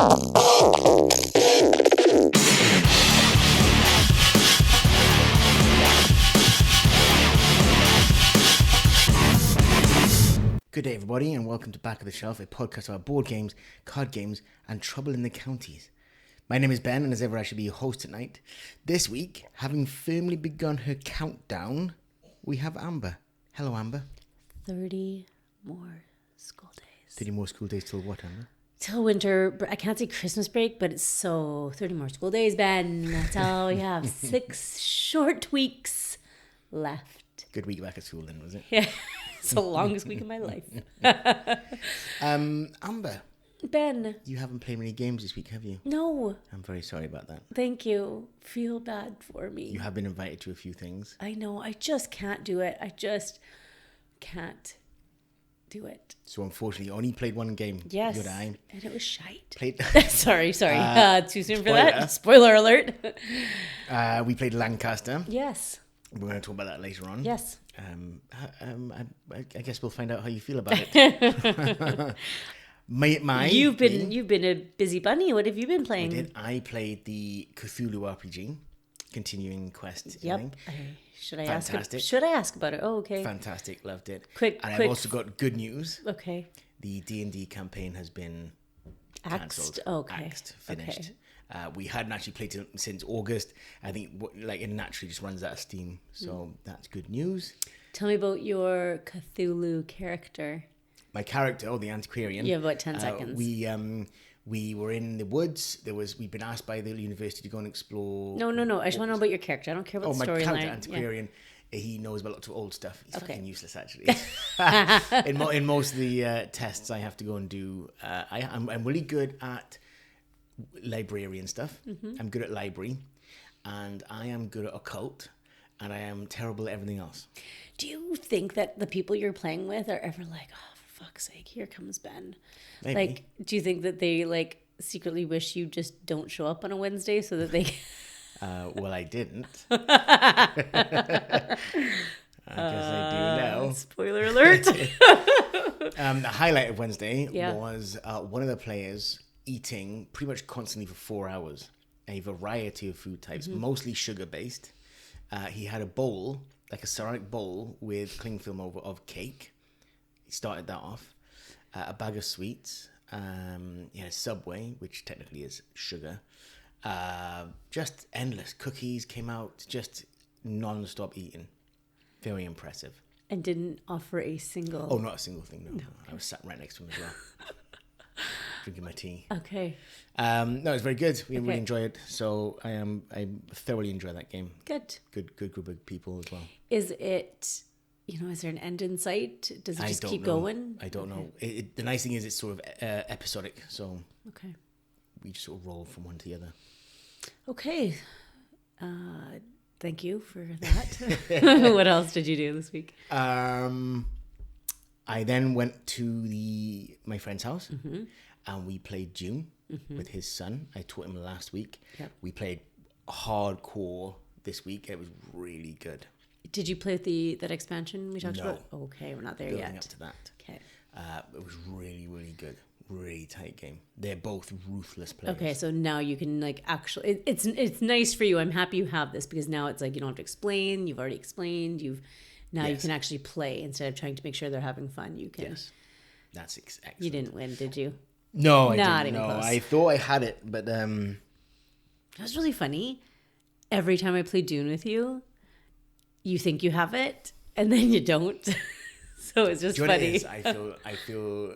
Good day, everybody, and welcome to Back of the Shelf, a podcast about board games, card games, and trouble in the counties. My name is Ben, and as ever, I should be your host tonight. This week, having firmly begun her countdown, we have Amber. Hello, Amber. 30 more school days. 30 more school days till what, Amber? Till winter. I can't say Christmas break, but it's 30 more school days, Ben. That's all we have. 6 short weeks left. Good week back at school then, was it? Yeah. It's the longest week of my life. Amber. Ben. You haven't played many games this week, have you? No. I'm very sorry about that. Thank you. Feel bad for me. You have been invited to a few things. I know. I just can't do it. I just can't do it. So unfortunately, you only played one game. Yes. You and I. And it was shite. Played. sorry. Too soon for that. Spoiler alert. We played Lancaster. Yes. We're going to talk about that later on. Yes. I guess we'll find out how you feel about it. You've been a busy bunny. What have you been playing? I played the Cthulhu RPG, continuing quest. Yep. Should I Fantastic. ask about it? Oh, okay. Fantastic, loved it. I've also got good news. Okay. The D&D campaign has been cancelled. Axed. Finished. Okay. We hadn't actually played it since August. I think it naturally just runs out of steam. So that's good news. Tell me about your Cthulhu character. My character, the antiquarian. You have about 10 seconds. We were in the woods. We'd been asked by the university to go and explore. No. I just want to know about your character. I don't care about the storyline. My character, antiquarian. Yeah. He knows about lots of old stuff. He's fucking useless, actually. in most of the tests I have to go and do, I'm really good at librarian stuff. Mm-hmm. I'm good at library, and I am good at occult, and I am terrible at everything else. Do you think that the people you're playing with are ever like, oh, for fuck's sake, here comes Ben? Maybe. Like, do you think that they secretly wish you just don't show up on a Wednesday so that they? Well, I didn't. I guess I do now. Spoiler alert. The highlight of Wednesday was one of the players eating pretty much constantly for 4 hours, a variety of food types, mostly sugar-based. He had a bowl, like a ceramic bowl with cling film over of cake. He started that off. A bag of sweets. He had a Subway, which technically is sugar. Just endless. Cookies came out, just non-stop eating. Very impressive. And didn't offer a single... Oh, not a single thing, no. Okay. I was sat right next to him as well. Drinking my tea. Okay. No, it's very good. We really enjoy it. So I thoroughly enjoy that game. Good. Good group of people as well. Is it, is there an end in sight? Does it just keep going? I don't know. The nice thing is it's sort of episodic. So we just sort of roll from one to the other. Okay. Thank you for that. What else did you do this week? I then went to my friend's house and we played Dune with his son. I taught him last week. Yep. We played hardcore this week. It was really good. Did you play with that expansion we talked about? Okay, we're not there Building yet. Up to that. Okay. It was really, really good. Really tight game. They're both ruthless players. Okay, so now you can actually... It's nice for you. I'm happy you have this because now it's you don't have to explain. You've already explained. You can actually play instead of trying to make sure they're having fun. You can. Yes, that's excellent. You didn't win, did you? No, I didn't. Not even close. I thought I had it, but That was really funny. Every time I play Dune with you, you think you have it, and then you don't. So it's just funny. I feel.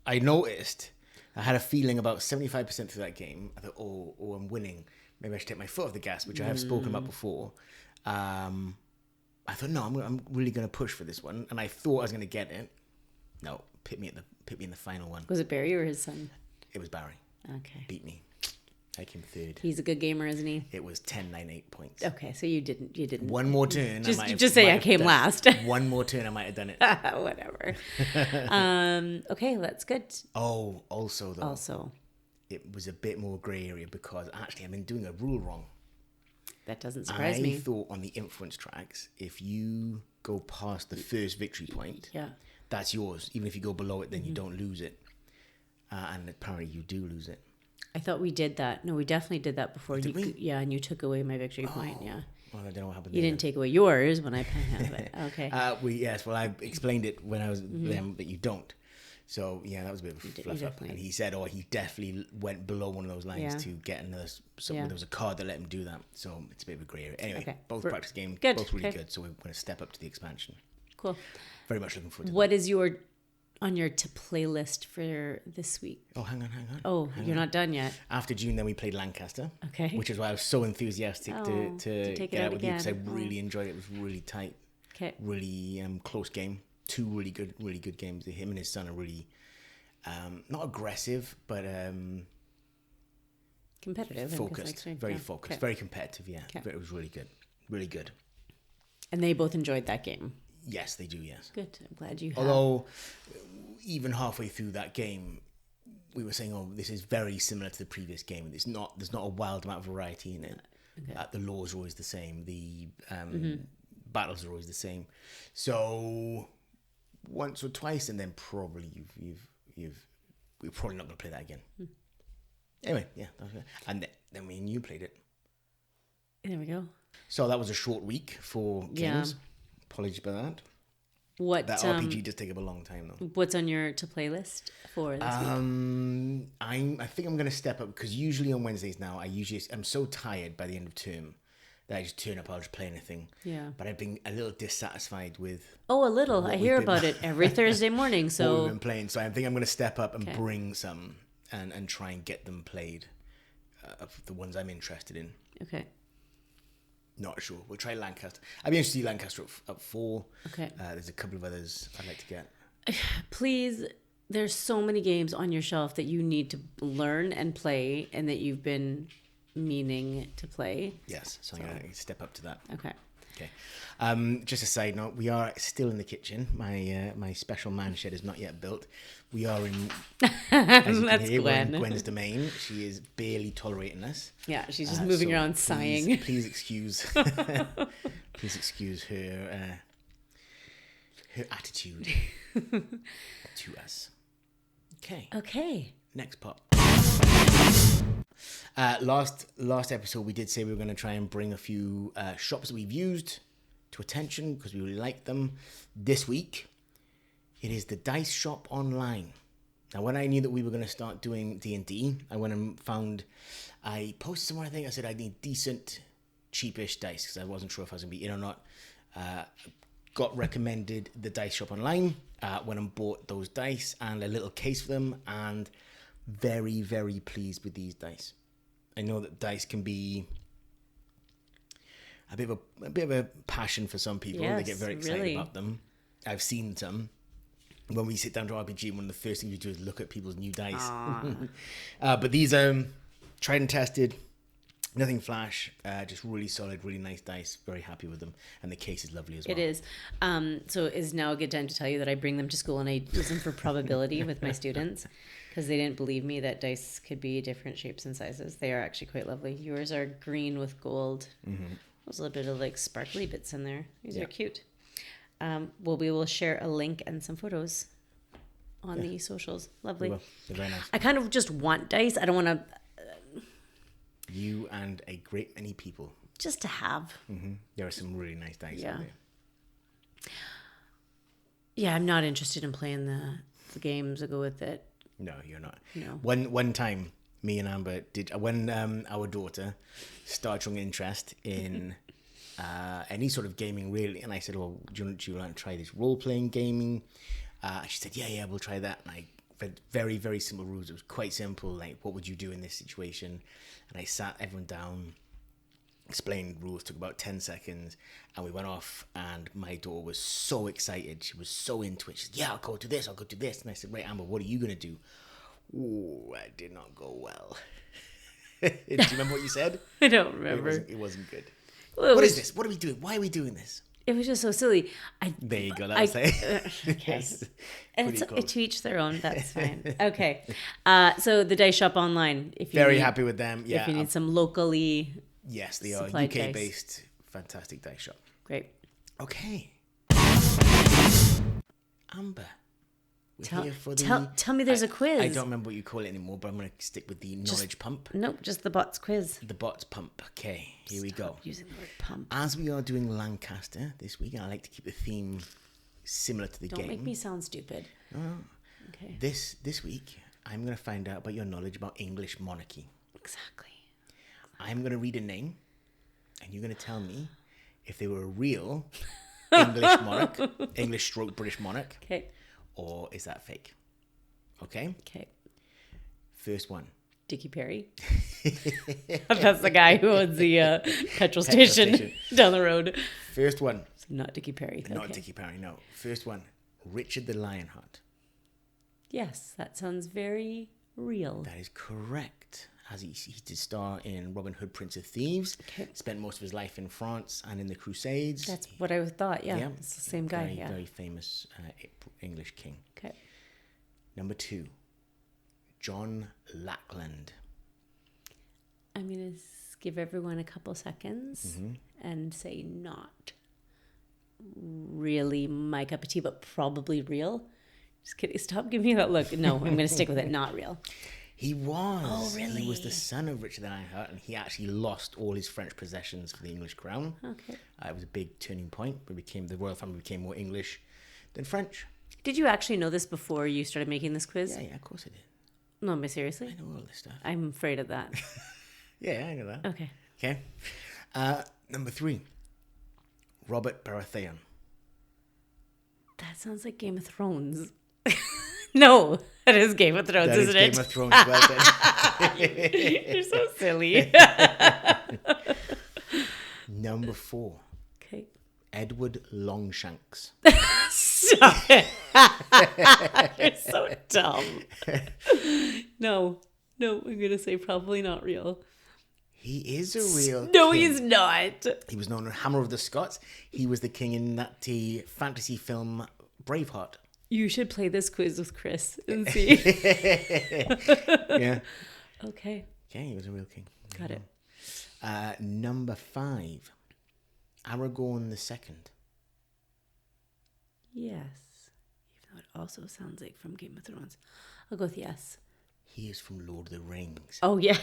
I noticed. I had a feeling about 75% through that game. I thought, oh, I'm winning. Maybe I should take my foot off the gas, which I have spoken about before. I thought, no, I'm really going to push for this one, and I thought I was going to get it. No, pit me in the final one. Was it Barry or his son? It was Barry. Okay. Beat me. I came third. He's a good gamer, isn't he? It was 10-9-8 points. Okay, so you didn't. One more turn. Just say I came last. One more turn, I might have done it. Whatever. Okay, that's good. Oh, also, it was a bit more grey area because actually I've been doing a rule wrong. That doesn't surprise me. I thought on the influence tracks, if you go past the first victory point, that's yours. Even if you go below it, then you don't lose it. and apparently you do lose it. I thought we did that. No, we definitely did that before. Did we? Yeah, and you took away my victory point. Yeah. Well, I don't know what happened. You didn't take away yours when I have it. Okay. Well, I explained it when I was them that you don't. So yeah, that was a bit of a fluff up. And he said, he definitely went below one of those lines to get another. There was a card that let him do that. So it's a bit of a grey area. Anyway, both practice games, both really good. So we're going to step up to the expansion. Cool. Very much looking forward to What is on your to play list for this week? Oh, hang on. Oh, you're not done yet. After June, then we played Lancaster. Okay. Which is why I was so enthusiastic to take get it out with you, because I again. really enjoyed it. It was really tight. Okay. Really close game. Two really good games. Him and his son are really not aggressive, but competitive. Focused. Very focused. Okay. Very competitive, yeah. Okay. But it was really good. Really good. And they both enjoyed that game. Yes, they do, yes. Good. I'm glad you have. Although, even halfway through that game, we were saying, this is very similar to the previous game. There's not a wild amount of variety in it. Okay. The laws are always the same. The battles are always the same. So, once or twice, and then probably we're probably not going to play that again. Anyway, yeah. And then me and you played it. There we go. So that was a short week for games. Yeah. Apologies about that. That RPG does take up a long time, though. What's on your to play list for this week? I think I'm going to step up, because usually on Wednesdays now, I'm so tired by the end of term that I just turn up, I'll just play anything. Yeah. But I've been a little dissatisfied with... Oh, a little. I hear about it every Thursday morning. So what we've been playing. So I think I'm going to step up and bring some and try and get them played, of the ones I'm interested in. Okay. Not sure. We'll try Lancaster. I'd be interested to see Lancaster up 4. Okay. There's a couple of others I'd like to get. Please, there's so many games on your shelf that you need to learn and play, and that you've been meaning to play. Yes. So I'm going to step up to that. Okay. Just a side note, we are still in the kitchen. My special man shed is not yet built. We are in, as you can hear, we're in Gwen's domain. She is barely tolerating us. Yeah, she's just moving around sighing. Please excuse her attitude to us. Okay. Next part. Last episode, we did say we were going to try and bring a few shops that we've used to attention because we really like them. This week, it is the Dice Shop Online. Now, when I knew that we were going to start doing D&D, I went and I posted somewhere, I think I said I need decent, cheapish dice, because I wasn't sure if I was going to be in or not. Got recommended the Dice Shop Online, went and bought those dice and a little case for them, and very, very pleased with these dice. I know that dice can be a bit of a passion for some people. Yes, they get very excited about them. I've seen some. When we sit down to RPG, one of the first things we do is look at people's new dice. But these are tried and tested. Nothing flash, just really solid, really nice dice. Very happy with them. And the case is lovely as well. It is. So is now a good time to tell you that I bring them to school and I use them for probability with my students, because they didn't believe me that dice could be different shapes and sizes. They are actually quite lovely. Yours are green with gold. Mm-hmm. There's a little bit of like sparkly bits in there. These are cute. We will share a link and some photos on the socials. Lovely. They're very nice. I kind of just want dice. I don't want to... You and a great many people. Just to have. Mm-hmm. There are some really nice dice out there. Yeah, I'm not interested in playing the games that go with it. No, you're not. No. One time, me and Amber did... When our daughter started showing interest in... any sort of gaming, really, and I said, "Well, do you want to try this role-playing gaming?" She said, "Yeah, we'll try that." And I read very, very simple rules. It was quite simple, like, what would you do in this situation? And I sat everyone down, explained rules, took about 10 seconds, and we went off, and my daughter was so excited. She was so into it. She said, "Yeah, I'll go do this, And I said, "Right, Amber, what are you going to do?" Ooh, that did not go well. Do you remember what you said? I don't remember. It wasn't good. Well, what is this? What are we doing? Why are we doing this? It was just so silly. There you go. That's it. Okay. And to each their own. That's fine. Okay. So the Dice Shop Online. If you very happy with them. Yeah. If you need some locally. Yes, they are UK based. Fantastic dice shop. Great. Okay. Amber, We're here for tell me there's a quiz. I don't remember what you call it anymore, but I'm going to stick with the knowledge pump. Nope, just the bots quiz. The bots pump. Okay, here we go. Using the word pump. As we are doing Lancaster this week, and I like to keep the theme similar to the game. Don't make me sound stupid. Okay. This week, I'm going to find out about your knowledge about English monarchy. Exactly. I'm going to read a name, and you're going to tell me if they were a real English monarch, British monarch. Okay. Or is that fake? Okay? Okay. First one. Dickie Perry. That's the guy who owns the petrol station down the road. First one. So not Dickie Perry. Not Dickie Perry, no. First one. Richard the Lionheart. Yes, that sounds very real. That is correct. As he did star in Robin Hood, Prince of Thieves. Okay. Spent most of his life in France and in the Crusades. That's what I thought, yeah. It's the same guy, very, very famous English king. Okay. Number 2, John Lackland. I'm going to give everyone a couple seconds and say not really my cup of tea, but probably real. Just kidding. Stop giving me that look. No, I'm going to stick with it. Not real. He was. Oh, really? He was the son of Richard the Lionheart, and he actually lost all his French possessions for the English crown. Okay. It was a big turning point. The royal family became more English than French. Did you actually know this before you started making this quiz? Yeah, of course I did. No, but seriously? I know all this stuff. I'm afraid of that. Yeah, I know that. Okay. Number 3, Robert Baratheon. That sounds like Game of Thrones. No, that is Game of Thrones, isn't it? Game of Thrones. Well done. You're so silly. Number 4, Okay. Edward Longshanks. Stop it. You're so dumb. No, I'm going to say probably not real. He is a real No, king. he's not. He was known as Hammer of the Scots. He was the king in that fantasy film Braveheart. You should play this quiz with Chris and see. Yeah. Okay. Okay, he was a real king. Got it. Number 5, Aragorn II. Yes. Even though it also sounds like from Game of Thrones. I'll go with yes. He is from Lord of the Rings. Oh, yeah.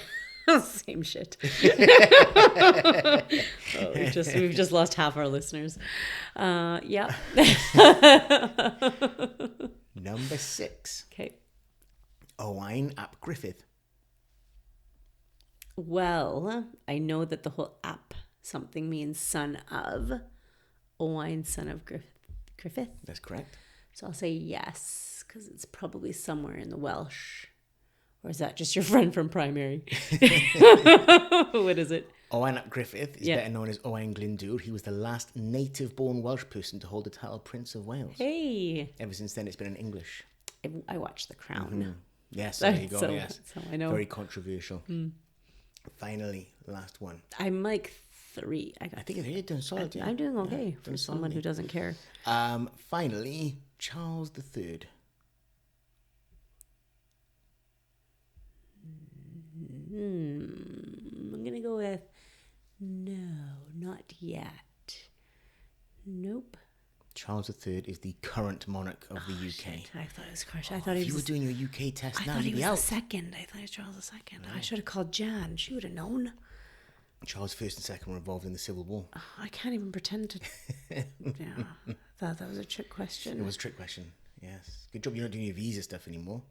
Same shit. We've just lost half our listeners. Yeah. Number 6, Okay. Owain ap Griffith. Well, I know that the whole ap something means son of. Owain, son of Griffith. That's correct. So I'll say yes, because it's probably somewhere in the Welsh. Or is that just your friend from primary? What is it? Owain ap Griffith is better known as Owain Glyndŵr. He was the last native-born Welsh person to hold the title Prince of Wales. Hey. Ever since then, it's been in English. I watched The Crown. Yes, there you go. So, yes, so I know. Very controversial. Finally, last one. I'm like 3. I think you're doing solid. I'm doing okay for someone who doesn't care. Finally, Charles III. I'm going to go with no, not yet. Nope. Charles III is the current monarch of the UK. Shit. I thought it was Crush. I thought he was. You were doing your UK test I now. thought he You'd was be out. the second. I thought he was Charles II. I should have called Jan. She would have known. Charles I and II were involved in the Civil War. Oh, I can't even pretend to. Yeah, I thought that was a trick question. It was a trick question. Yes. Good job you're not doing your visa stuff anymore.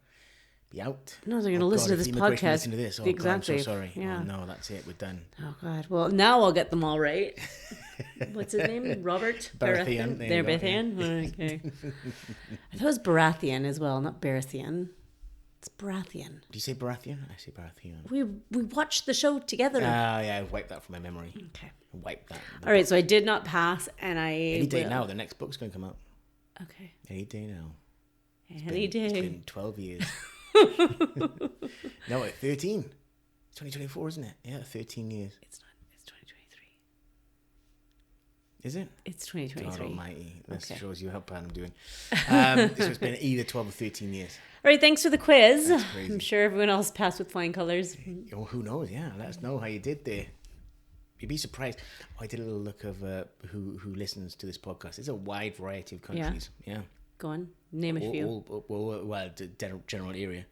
Be out. No, they're going to listen to this podcast. Listen to this. Oh, exactly. God, I'm so sorry. Yeah. Oh, no, that's it. We're done. Oh, God. Well, now I'll get them all right. What's his name? Robert? Baratheon. Baratheon? Okay. I thought it was Baratheon as well, not Baratheon. It's Baratheon. Do you say Baratheon? I say Baratheon. We watched the show together. Yeah, I wiped that from my memory. Okay. I wiped that. All right, so I did not pass, and Any day now, the next book's going to come out. Okay. Any day now. Any day. It's been 12 years. No, 13. It's 2024, isn't it? Yeah, 13 years. It's not. It's 2023. Is it? It's 2023. God almighty. That Okay. shows you how bad I'm doing. So it's been either 12 or 13 years. All right, thanks for the quiz. That's crazy. I'm sure everyone else passed with flying colors. Oh, who knows? Yeah, let us know how you did there. You'd be surprised. I did a little look of who listens to this podcast. It's a wide variety of countries. Yeah. Go on. Name a few. General area.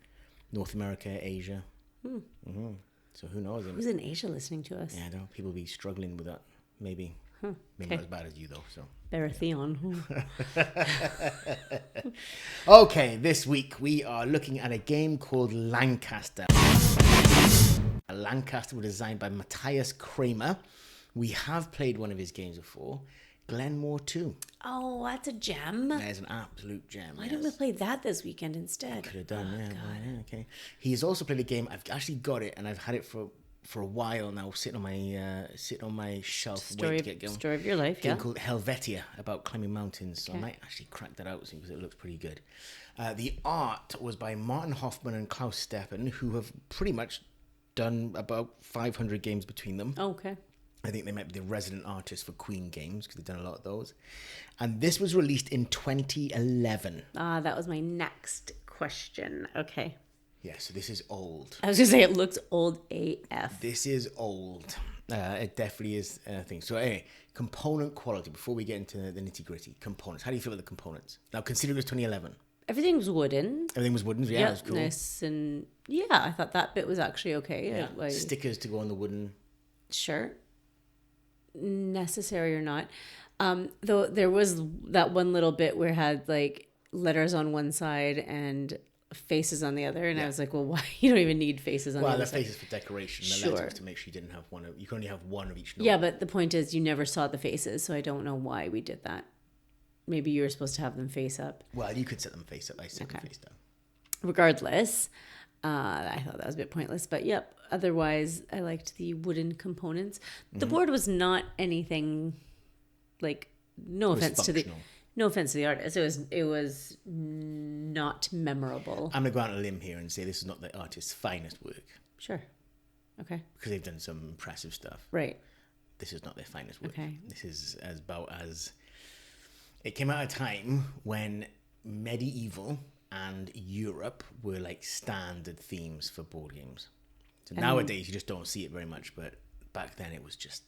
North America, Asia. Mm-hmm. So who knows? Who's in Asia listening to us? Yeah, I know. People be struggling with that. Maybe. Maybe not as bad as you, though. So. Baratheon. Okay, this week we are looking at a game called Lancaster. Lancaster was designed by Matthias Kramer. We have played one of his games before. Glenmore 2. Oh, that's a gem. That is an absolute gem. Why didn't we play that this weekend instead? Could have done, yeah. Okay. He's also played a game. I've actually got it, and I've had it for a while now, sitting on my shelf, waiting to get going. Story of your life, a game called Helvetia, about climbing mountains. So I might actually crack that out because it looks pretty good. The art was by Martin Hoffman and Klaus Steppen, who have pretty much done about 500 games between them. Oh, okay. I think they might be the resident artists for Queen Games because they've done a lot of those. And this was released in 2011. That was my next question. Okay. Yeah, so this is old. I was going to say it looks old AF. This is old. It definitely is a thing. So anyway, component quality. Before we get into the nitty-gritty, components. How do you feel about the components? Now, consider it was 2011. Everything was wooden. Everything was wooden. Yeah, it was cool. Nice and I thought that bit was actually okay. Yeah. Stickers to go on the wooden. Sure. Necessary or not. Though there was that one little bit where it had like letters on one side and faces on the other, and I was like, well, why? You don't even need faces on the other side. Well, the faces for decoration. The letters to make sure you didn't have one. You can only have one of each note. Yeah, but the point is you never saw the faces, so I don't know why we did that. Maybe you were supposed to have them face up. Well, you could set them face up. I set them face down. Regardless, I thought that was a bit pointless, but yep. Otherwise, I liked the wooden components. The board was not anything like. No offense to the artist. It was not memorable. I'm gonna go out on a limb here and say this is not the artist's finest work. Sure. Okay. Because they've done some impressive stuff. Right. This is not their finest work. Okay. This is as it came out at a time when medieval and Europe were like standard themes for board games. So nowadays you just don't see it very much, but back then that was just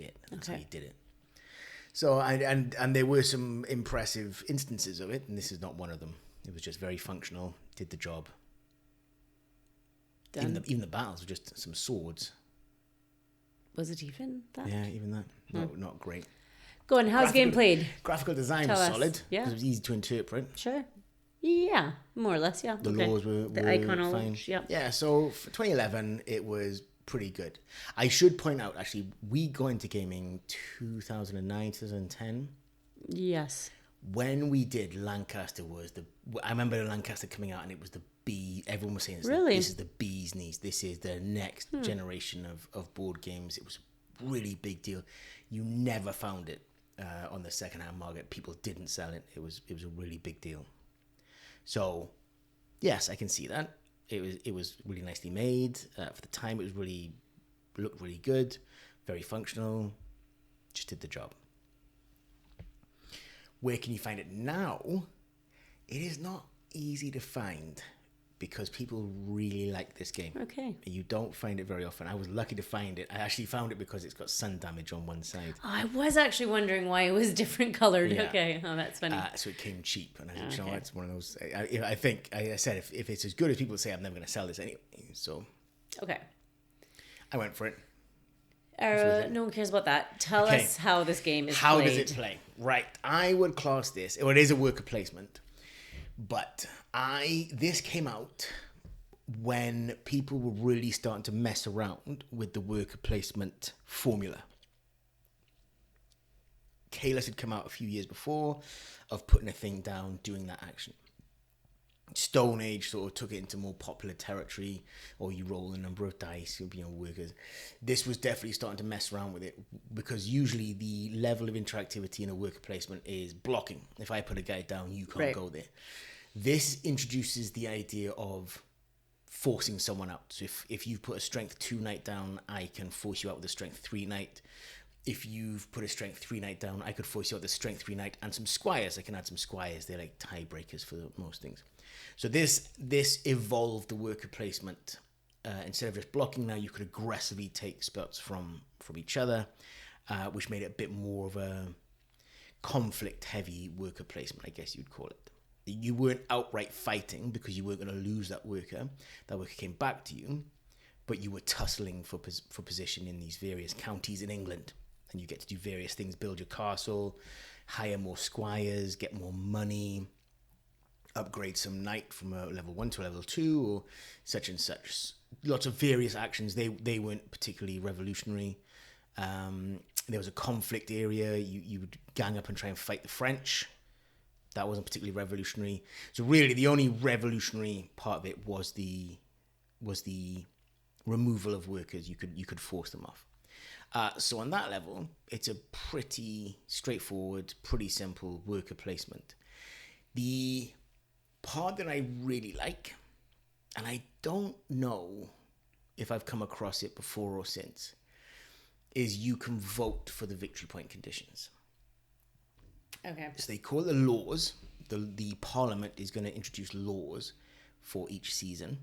it. That's how you did it. So and there were some impressive instances of it, and this is not one of them. It was just very functional, did the job. Done. Even the battles were just some swords. Was it even that? Yeah, even that. No, not great. Go on, how's the game played? Graphical design was solid. Yeah. Because it was easy to interpret. Sure. Yeah, more or less, yeah. The laws were fine. Yeah. Yeah, so for 2011, it was pretty good. I should point out, actually, we got into gaming 2009, 2010. Yes. When we did, Lancaster was I remember Lancaster coming out and it was the B. Everyone was saying, really? This is the bee's knees. This is the next generation of board games. It was a really big deal. You never found it on the second-hand market. People didn't sell it. It was a really big deal. So, yes, I can see that. It was really nicely made. For the time, it looked really good, very functional, just did the job. Where can you find it now? It is not easy to find because people really like this game. Okay. You don't find it very often. I was lucky to find it. I actually found it because it's got sun damage on one side. Oh, I was actually wondering why it was different colored. Yeah. Okay. Oh, that's funny. So it came cheap. And I said, you know, it's one of those. I think, I said, if it's as good as people say, I'm never going to sell this anyway. So. Okay. I went for it. No one cares about that. Tell us how this game is played. How does it play? Right. I would class this. Well, it is a worker placement. But this came out when people were really starting to mess around with the worker placement formula. Kalis had come out a few years before of putting a thing down, doing that action. Stone Age sort of took it into more popular territory, or you roll a number of dice, workers. This was definitely starting to mess around with it because usually the level of interactivity in a worker placement is blocking. If I put a guy down, you can't go there. This introduces the idea of forcing someone out. So if you've put a strength 2 knight down, I can force you out with a strength 3 knight. If you've put a strength 3 knight down, I could force you out with a strength 3 knight and some squires. I can add some squires. They're like tiebreakers for most things. So this evolved the worker placement. Instead of just blocking now, you could aggressively take spots from each other, which made it a bit more of a conflict-heavy worker placement, I guess you'd call it. You weren't outright fighting because you weren't going to lose that worker. That worker came back to you, but you were tussling for position in these various counties in England. And you get to do various things, build your castle, hire more squires, get more money, upgrade some knight from a level 1 to a level 2, or such and such. Lots of various actions. They weren't particularly revolutionary. There was a conflict area. You would gang up and try and fight the French. That wasn't particularly revolutionary. So really, the only revolutionary part of it was the removal of workers. You could force them off. So on that level, it's a pretty straightforward, pretty simple worker placement. The part that I really like, and I don't know if I've come across it before or since, is you can vote for the victory point conditions. Okay. So they call it the laws. The Parliament is going to introduce laws for each season.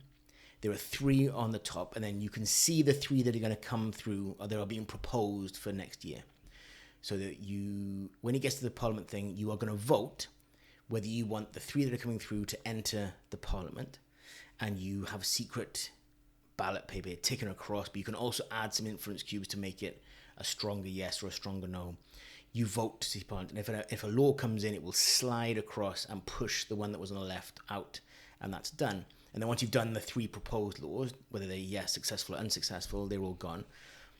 There are 3 on the top, and then you can see the 3 that are going to come through, or that are being proposed for next year. So that when it gets to the Parliament thing, you are going to vote whether you want the 3 that are coming through to enter the Parliament, and you have secret ballot paper taken across, but you can also add some influence cubes to make it a stronger yes or a stronger no. You vote to see Parliament, and if a law comes in, it will slide across and push the one that was on the left out, and that's done. And then once you've done the 3 proposed laws, whether they're yes, successful or unsuccessful, they're all gone.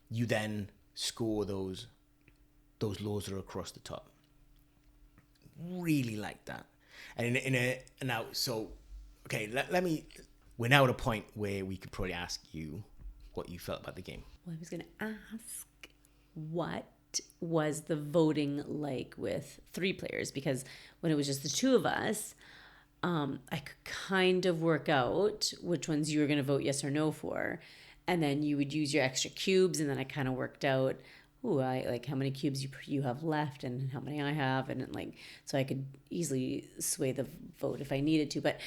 You then score those laws that are across the top. Really like that. And let me. We're now at a point where we could probably ask you what you felt about the game. Well, I was going to ask, what was the voting like with 3 players? Because when it was just the 2 of us, I could kind of work out which ones you were going to vote yes or no for. And then you would use your extra cubes. And then I kind of worked out, how many cubes you have left and how many I have. And so I could easily sway the vote if I needed to. But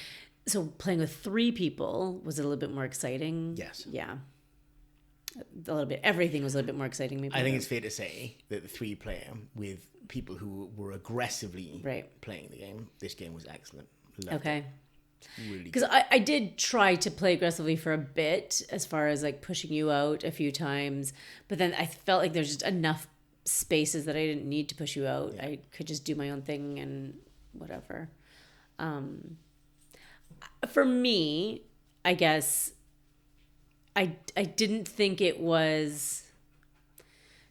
so playing with 3 people was a little bit more exciting. Yes. Yeah. A little bit. Everything was a little bit more exciting. Maybe. I think it's fair to say that the 3 player with people who were aggressively playing the game, this game was excellent. Loved okay. It. Really. Because I did try to play aggressively for a bit, as far as pushing you out a few times, but then I felt like there's just enough spaces that I didn't need to push you out. Yeah. I could just do my own thing and whatever. For me, I guess I didn't think it was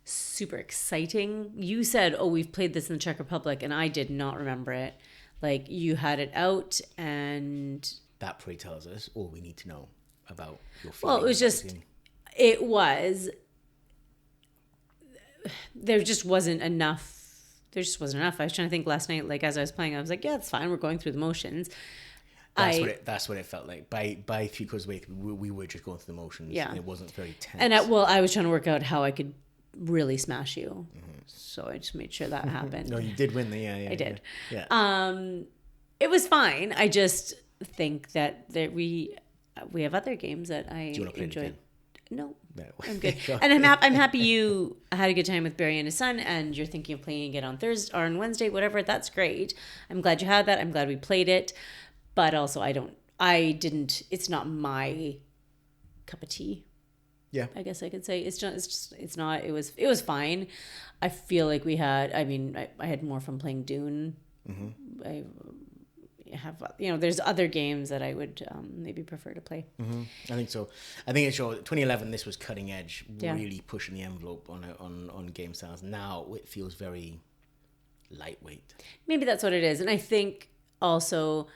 super exciting. You said, we've played this in the Czech Republic, and I did not remember it. You had it out, and that probably tells us all we need to know about your feelings. Well, it was just, there just wasn't enough. I was trying to think last night, as I was playing, I was like, yeah, it's fine. We're going through the motions. That's what it felt like. By 3/4 way through, we were just going through the motions. Yeah. And it wasn't very tense. And I was trying to work out how I could really smash you. Mm-hmm. So I just made sure that happened. No, you did win the I did. Yeah. It was fine. I just think that we have other games that I enjoyed. Do you want to play it again? No, I'm good. And I'm happy you had a good time with Barry and his son, and you're thinking of playing it on Thursday or on Wednesday, whatever. That's great. I'm glad you had that. I'm glad we played it. But also, it's not my cup of tea. Yeah. I guess I could say it's not, it was fine. I feel like I had more fun playing Dune. Mm-hmm. I have, there's other games that I would maybe prefer to play. Mm-hmm. I think so. I think it showed 2011, this was cutting edge, really pushing the envelope on game styles. Now it feels very lightweight. Maybe that's what it is. And I think also,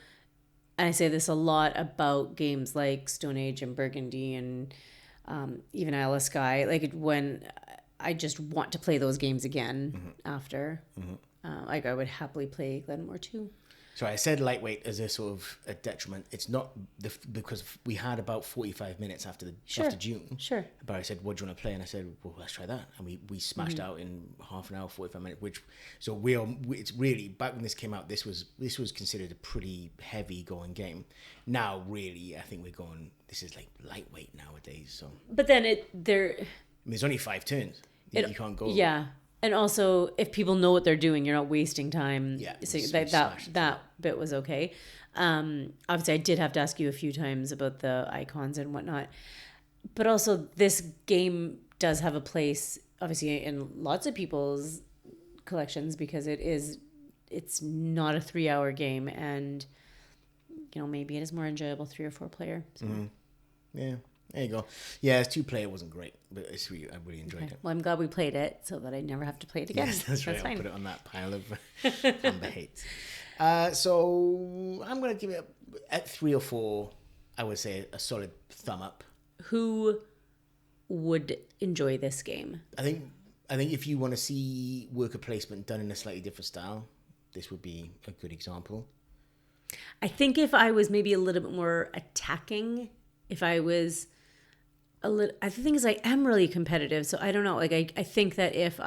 and I say this a lot about games like Stone Age and Burgundy and even Isle of Skye, when I just want to play those games again after. Mm-hmm. I would happily play Glenmore too. So I said lightweight as a sort of a detriment. It's not because we had about 45 minutes after June. Sure. But I said, "What do you want to play?" And I said, "Well, let's try that." And we smashed out in half an hour, 45 minutes. It's really, back when this came out, this was considered a pretty heavy going game. Now, really, I think this is lightweight nowadays. So. But then there's only 5 turns. You can't go. Yeah. And also, if people know what they're doing, you're not wasting time. Yeah, So just that bit was okay. Obviously, I did have to ask you a few times about the icons and whatnot. But also, this game does have a place, obviously, in lots of people's collections because it's not a 3-hour game, and maybe it is more enjoyable 3 or 4 player. So. Yeah. There you go. Yeah, it's 2-player wasn't great, but I really enjoyed it. Well, I'm glad we played it so that I never have to play it again. Yes, that's right. I'll fine. put it on that pile of Amber hates. So I'm going to give it at 3 or 4. I would say a solid thumb up. Who would enjoy this game? I think if you want to see worker placement done in a slightly different style, this would be a good example. I think if I was maybe a little bit more attacking, if I was the thing is I am really competitive, so I don't know. Like I think that if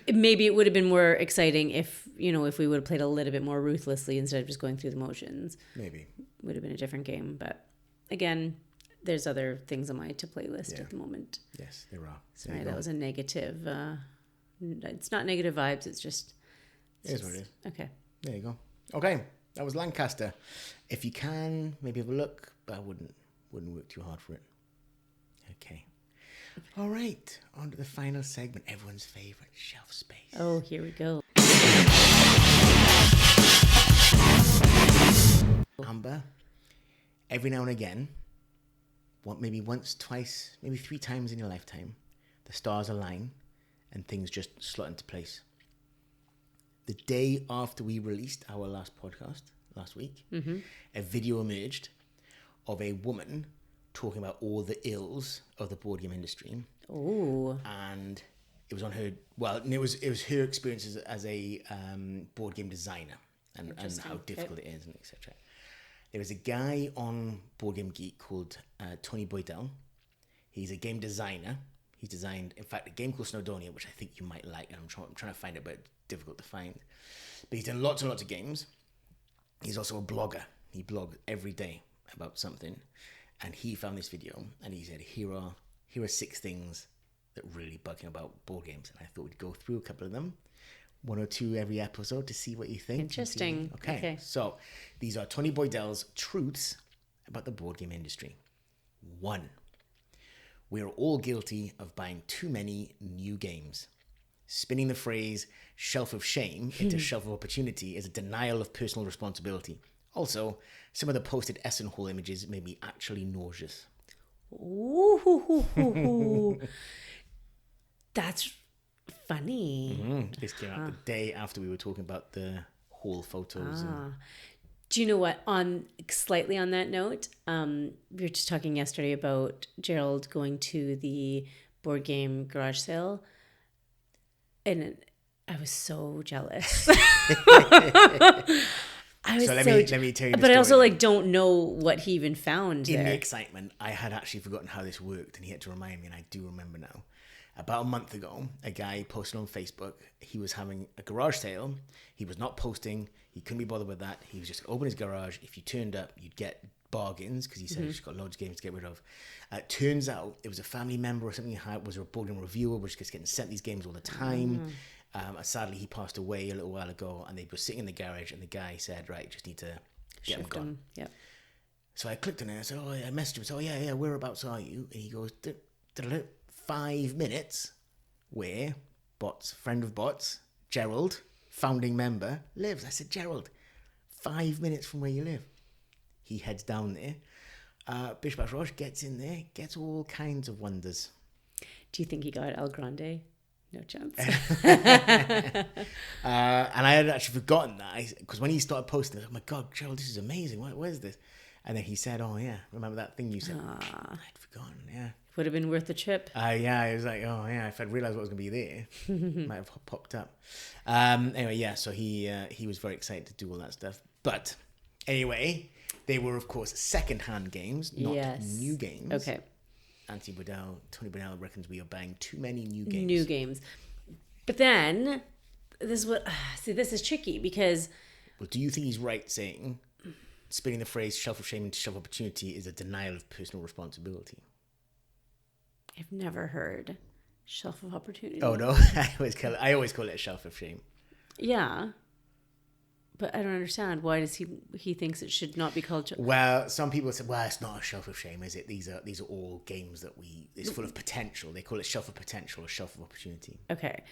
maybe it would have been more exciting if if we would have played a little bit more ruthlessly instead of just going through the motions. Maybe would have been a different game, but again, there's other things on my to play list at the moment. Yes, there are. Sorry, that was a negative. It's not negative vibes. It's just. It is what it is. Okay. There you go. Okay, that was Lancaster. If you can, maybe have a look, but I wouldn't work too hard for it. Okay. All right, on to the final segment, everyone's favourite, shelf space. Oh, here we go. Amber, every now and again, maybe once, twice, maybe 3 times in your lifetime, the stars align and things just slot into place. The day after we released our last podcast, last week, a video emerged of a woman talking about all the ills of the board game industry. Oh. And it was on her, it was her experiences as a board game designer and how difficult it is and etc. There was a guy on Board Game Geek called Tony Boydell. He's a game designer. He's designed, in fact, a game called Snowdonia, which I think you might like. And I'm trying to find it, but it's difficult to find. But he's done lots and lots of games. He's also a blogger. He blogs every day about something. And he found this video, and he said, here are 6 things that really bug him about board games. And I thought we'd go through a couple of them, 1 or 2 every episode to see what you think. Interesting. Okay. So these are Tony Boydell's truths about the board game industry. 1. We are all guilty of buying too many new games. Spinning the phrase shelf of shame into shelf of opportunity is a denial of personal responsibility. Also, some of the posted Essen Hall images made me actually nauseous. Ooh. That's funny. This came out the day after we were talking about the Hall photos. Do you know what? Slightly on that note, we were just talking yesterday about Gerald going to the board game garage sale, and I was so jealous. Let me tell you the but story. I also don't know what he even found In there. the excitement, I had actually forgotten how this worked, and he had to remind me, and I do remember now. About a month ago, a guy posted on Facebook. He was having a garage sale. He was not posting. He couldn't be bothered with that. He was just open his garage. If you turned up, you'd get bargains because he said he's got loads of games to get rid of. Turns out it was a family member or something. Was a board game reviewer, was just getting sent these games all the time. Sadly, he passed away a little while ago, and they were sitting in the garage, and the guy said, right, just need to get them gone. Yep. So I clicked on it, and I said, I messaged him. So, yeah, whereabouts are you? And he goes, 5 minutes where friend of Bots, Gerald, founding member, lives. I said, Gerald, 5 minutes from where you live. He heads down there. Bishop Roche gets in there, gets all kinds of wonders. Do you think he got El Grande? No chance. And I had actually forgotten that because when he started posting, I was like, oh my God, Gerald, this is amazing. Where's this? And then he said, oh yeah, remember that thing you said? I'd forgotten, yeah. Would have been worth the trip. Yeah, I was like, oh yeah, if I'd realised what was going to be there, it might have popped up. Anyway, yeah, so he was very excited to do all that stuff. But anyway, they were, of course, second-hand games, not new games. Okay. Tony Boydell reckons we are buying too many new games. But then, this is tricky because... Well, do you think he's right saying spinning the phrase shelf of shame into shelf of opportunity is a denial of personal responsibility? I've never heard Shelf of opportunity. Oh no, I always call it a shelf of shame. Yeah. But I don't understand. Why does he thinks it should not be called? Well, some people say, well, it's not a shelf of shame, is it? These are all games that it's full of potential. They call it shelf of potential or shelf of opportunity. Okay.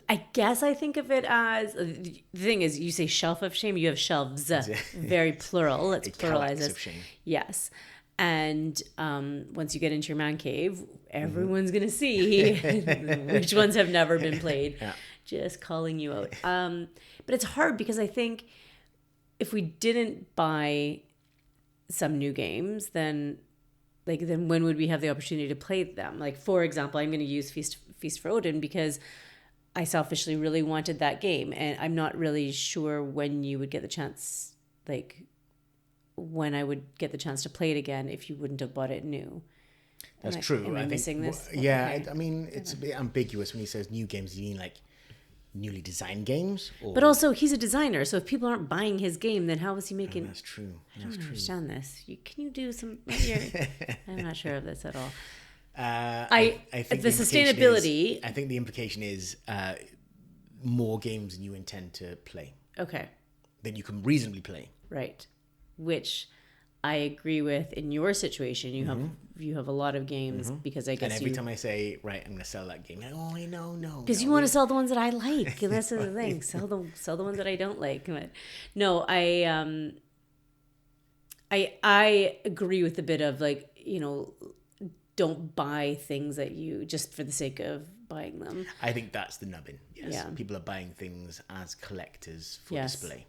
I guess I think of it as, the thing is, you say shelf of shame, you have shelves, very plural. Let's pluralize this. Of shame. Yes. And once you get into your man cave, everyone's going to see which ones have never been played. Yeah. Just calling you out. But it's hard because I think if we didn't buy some new games, then when would we have the opportunity to play them? Like, for example, I'm going to use Feast for Odin because I selfishly really wanted that game. And I'm not really sure when you would get the chance, like when I would get the chance to play it again if you wouldn't have bought it new. That's true. Am I missing this? Yeah, okay. I mean, it's a bit ambiguous when he says new games. You mean like newly designed games? But also, he's a designer, so if people aren't buying his game, then how is he making... Oh, that's true. I don't understand this. Can you do some... I'm not sure of this at all. I think the sustainability... I think the implication is more games than you intend to play. Okay. Than you can reasonably play. Right. Which I agree with. In your situation, you have a lot of games because I guess. And every time I say, right, I'm going to sell that game, like, oh, no. Because you want to sell the ones that I like. And that's the thing. Sell the ones that I don't like. But no, I agree with the bit of like, don't buy things that you just for the sake of buying them. I think that's the nubbin. Yes. Yeah. People are buying things as collectors for display.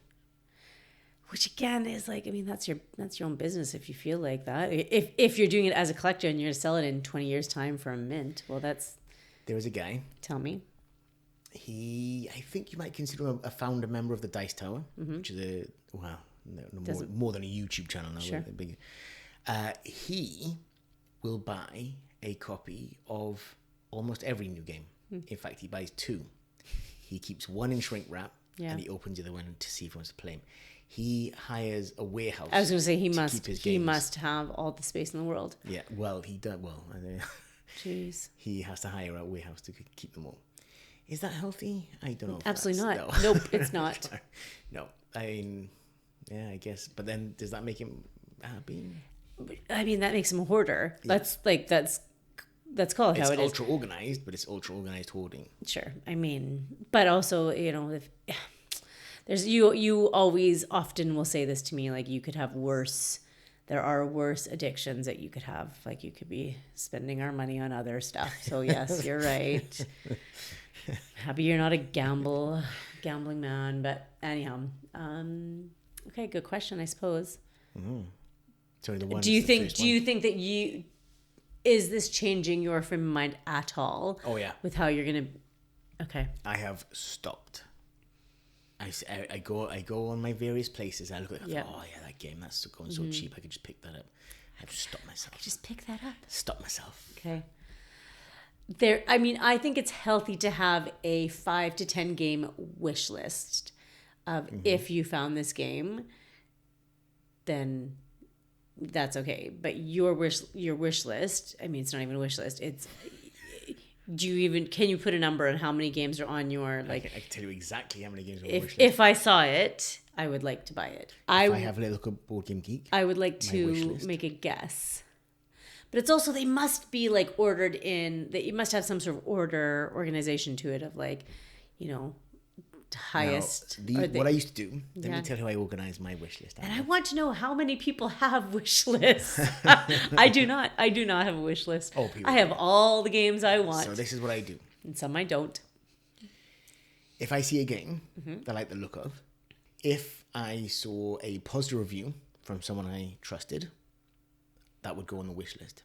Which again is like, I mean, that's your own business if you feel like that. If you're doing it as a collector and you're going to sell it in 20 years' time for a mint, well, that's... There was a guy. Tell me. I think you might consider him a founder member of the Dice Tower, which is more than a YouTube channel now. Sure. He will buy a copy of almost every new game. In fact, he buys 2. He keeps one in shrink wrap, and he opens the other one to see if he wants to play him. He hires a warehouse. I was going to say he must have all the space in the world. Yeah, well, he does. Well, jeez, he has to hire a warehouse to keep them all. Is that healthy? I don't know. Absolutely not. No. Nope, it's not. No, I mean, yeah, I guess. But then, does that make him happy? I mean, that makes him a hoarder. Yeah. That's called how it is. It's ultra organized, but it's ultra organized hoarding. Sure, I mean, but also if. There's you always often will say this to me, like you could have there are worse addictions that you could have. Like you could be spending our money on other stuff. So yes, you're right. Happy you're not a gambling man, but anyhow. Okay, good question, I suppose. Mm-hmm. Sorry, do you think that is this changing your frame of mind at all? Oh yeah. With how you're gonna okay. I have stopped. I go on my various places. I look at it. Oh yeah, that game that's going so cheap. I could just pick that up. I just stop myself. Just pick that up. Stop myself. Okay. I think it's healthy to have a 5 to 10 game wish list of if you found this game, then that's okay. But your wish list. I mean, it's not even a wish list. It's. Can you put a number on how many games are on your like? I can tell you exactly how many games are on your wish list. If I saw it, I would like to buy it. I have a look at Board Game Geek. I would like to make a guess, but it's also they must be like ordered in. That you must have some sort of organization to it of like, highest. Now, what I used to do. Let me tell you how I organize my wish list. And I want to know how many people have wish lists. I do not have a wish list. Oh, I have all the games I want. So this is what I do. And some I don't. If I see a game that I like the look of, if I saw a positive review from someone I trusted, that would go on the wish list.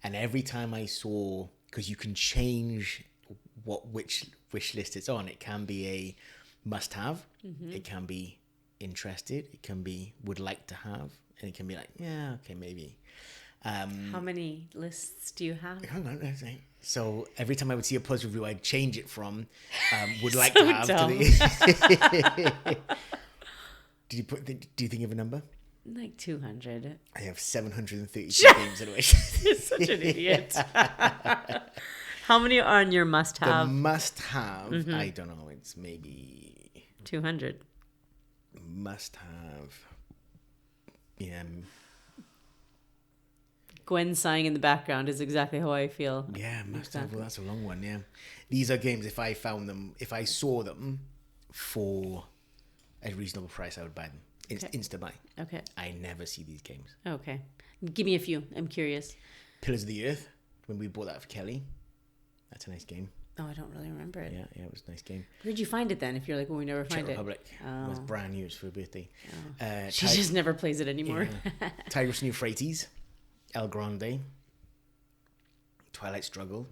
And every time I saw, because you can change which wish list it's on. It can be a must-have. It can be interested. It can be would like to have, and it can be like, yeah, okay, maybe. How many lists do you have? Hang on, so every time I would see a positive review, I'd change it from would like to have to the. Do you think of a number? Like 200. I have 732 games in a wish. You're such an idiot. How many are on your must-have? The must-have, I don't know. It's maybe 200. Must-have. Yeah. Gwen sighing in the background is exactly how I feel. Yeah, must-have. Well, that's a long one. Yeah, these are games. If I saw them for a reasonable price, I would buy them. Insta buy. Okay. I never see these games. Okay. Give me a few. I'm curious. Pillars of the Earth. When we bought that for Kelly, that's a nice game. Oh, I don't really remember it. Yeah, it was a nice game. Where did you find it then? If you're like, oh, we never find Czech Republic. Oh. It was brand new. It was for her birthday. Oh. She just never plays it anymore. Yeah. Tigris and Euphrates. El Grande. Twilight Struggle.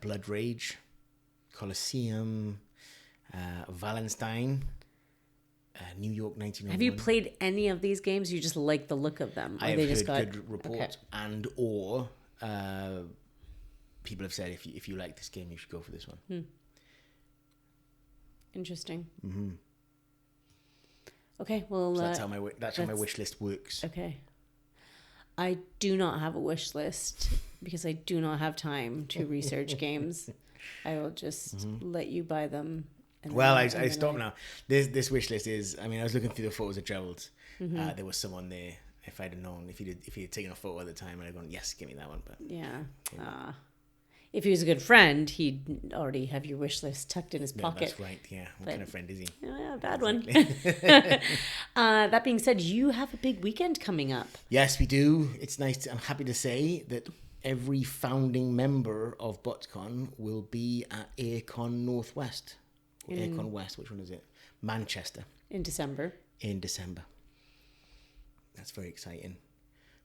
Blood Rage. Colosseum. Wallenstein. New York 1901. Have you played any of these games? You just like the look of them? I have heard good reports, or people have said if you like this game, you should go for this one. Interesting. Mm-hmm. Okay, well, so that's how my wish list works. Okay. I do not have a wish list because I do not have time to research games. I will just let you buy them. Well, I stopped now. This wish list is. I mean, I was looking through the photos of Gerald's. There was someone there. If I'd have known, if he'd taken a photo at the time, I'd have gone, yes, give me that one. But yeah. If he was a good friend, he'd already have your wish list tucked in his pocket. That's right. Yeah. What kind of friend is he? Yeah, bad one. That being said, you have a big weekend coming up. Yes, we do. It's nice. I'm happy to say that every founding member of BotsCon will be at Aircon Northwest. Aircon West, which one is it? Manchester. In December. That's very exciting.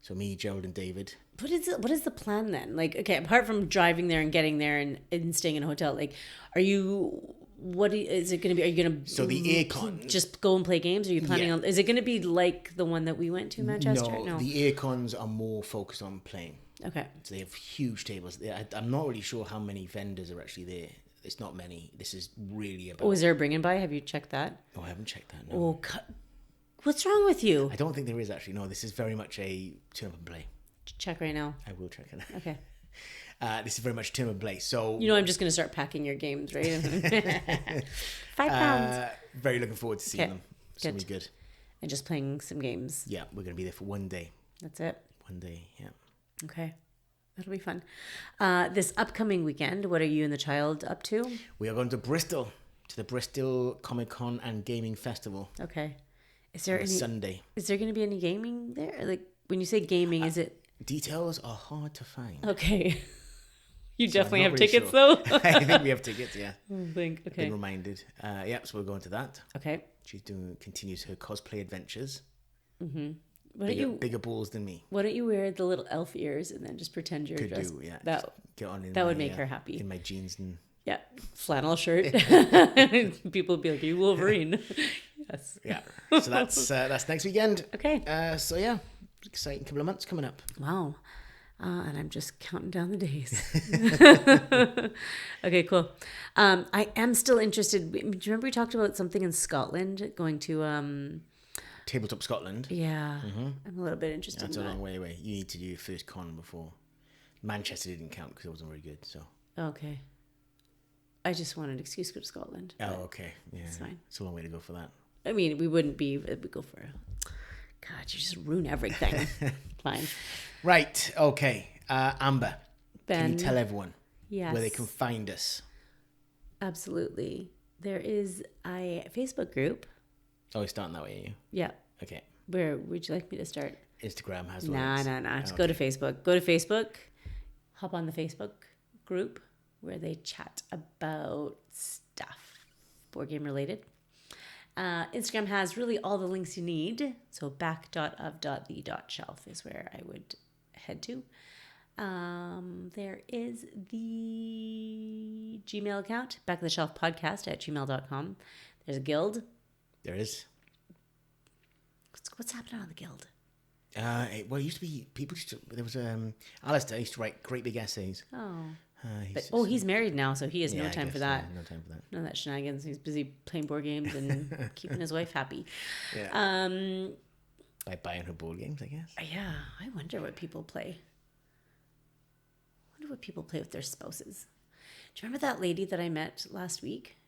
So me, Gerald and David. What is the plan then? Like, okay, apart from driving there and getting there and staying in a hotel, like, is it going to be? Are you going to so the Aircon just go and play games? Are you planning on? Is it going to be like the one that we went to, Manchester? No, the Aircons are more focused on playing. Okay. So they have huge tables. I'm not really sure how many vendors are actually there. It's not many. This is really about... Oh, is there a bring and buy? Have you checked that? Oh, I haven't checked that, no. Oh, what's wrong with you? I don't think there is, actually. No, this is very much a turn up and play. Check right now. I will check it. Okay. This is very much turn up and play, so... You know I'm just going to start packing your games, right? £5. Very looking forward to seeing them. It's going to be good. And just playing some games. Yeah, we're going to be there for one day. That's it? One day, yeah. Okay. That'll be fun. This upcoming weekend, what are you and the child up to? We are going to Bristol, to the Bristol Comic Con and Gaming Festival. Okay. Is there Sunday. Is there going to be any gaming there? Like, when you say gaming, is it... Details are hard to find. Okay. You definitely have tickets, though? I think we have tickets, yeah. Okay. Been reminded. So we're going to that. Okay. She continues her cosplay adventures. Mm-hmm. Bigger balls than me. Why don't you wear the little elf ears and then just pretend you're dressed? Could do, yeah. That would make her happy. In my jeans and... Yeah, flannel shirt. People would be like, "Are you Wolverine?" Yes. Yeah. So that's next weekend. Okay. So yeah, exciting couple of months coming up. Wow. And I'm just counting down the days. Okay, cool. I am still interested. Do you remember we talked about something in Scotland, going to... Tabletop Scotland. Yeah. Mm-hmm. I'm a little bit interested That's in a that. long way away. You need to do your first con before. Manchester didn't count because it wasn't very good, so... Okay. I just want an excuse to go to Scotland. Oh, okay. Yeah. It's fine. It's a long way to go for that. I mean, we wouldn't be... We'd go for... God, you just ruin everything. Fine. Right. Okay. Amber, Ben, can you tell everyone where they can find us? Absolutely. There is a Facebook group. Oh, you're starting that way, are you? Yeah. Okay. Where would you like me to start? Instagram has the Nah. Just go to Facebook. Go to Facebook. Hop on the Facebook group where they chat about stuff, board game related. Instagram has really all the links you need. So back.of.the.shelf is where I would head to. There is the Gmail account, backoftheshelfpodcast@gmail.com. There's a guild. There is. What's happening on the guild? Well, it used to be there was Alistair used to write great big essays. He's married now, so he has no time for that. No time for that. None of that shenanigans. He's busy playing board games and keeping his wife happy. Yeah. By buying her board games, I guess. Yeah, I wonder what people play. wonder what people play with their spouses. Do you remember that lady that I met last week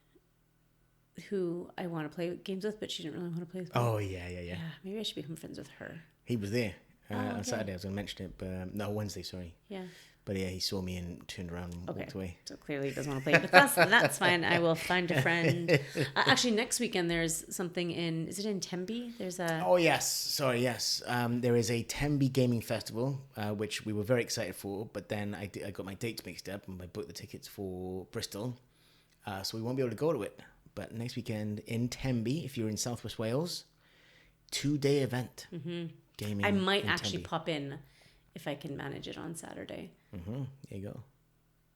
who I want to play games with, but she didn't really want to play with me? Oh, yeah. Yeah, maybe I should become friends with her. He was there on Saturday. I was going to mention it, but no, Wednesday, sorry. Yeah. But yeah, he saw me and turned around and walked away. So clearly he doesn't want to play, but that's fine. I will find a friend. Actually, next weekend there's something is it in Tembe? There's a... Oh, yes. Sorry, yes. There is a Tembe Gaming Festival, which we were very excited for, but then I got my dates mixed up and I booked the tickets for Bristol. So we won't be able to go to it. But next weekend in Tembe, if you're in Southwest Wales, 2-day event. Gaming. I might in actually Tembe. pop in if I can manage it on Saturday. There you go.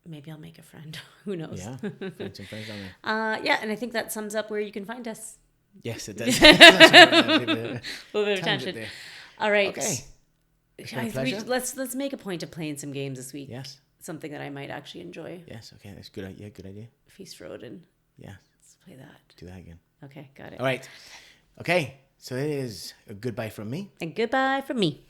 Maybe I'll make a friend. Who knows? Yeah, find some friends down there. Yeah, and I think that sums up where you can find us. Yes, it does. That's A little bit of tangent tangent. there. All right. Okay. It's my pleasure. Let's make a point of playing some games this week. Yes. Something that I might actually enjoy. Yes. Okay. That's good. Yeah, good idea. Feast Road and Yeah. let's play that. Do that again. Okay, got it. All right. Okay. So it is a goodbye from me. And goodbye from me.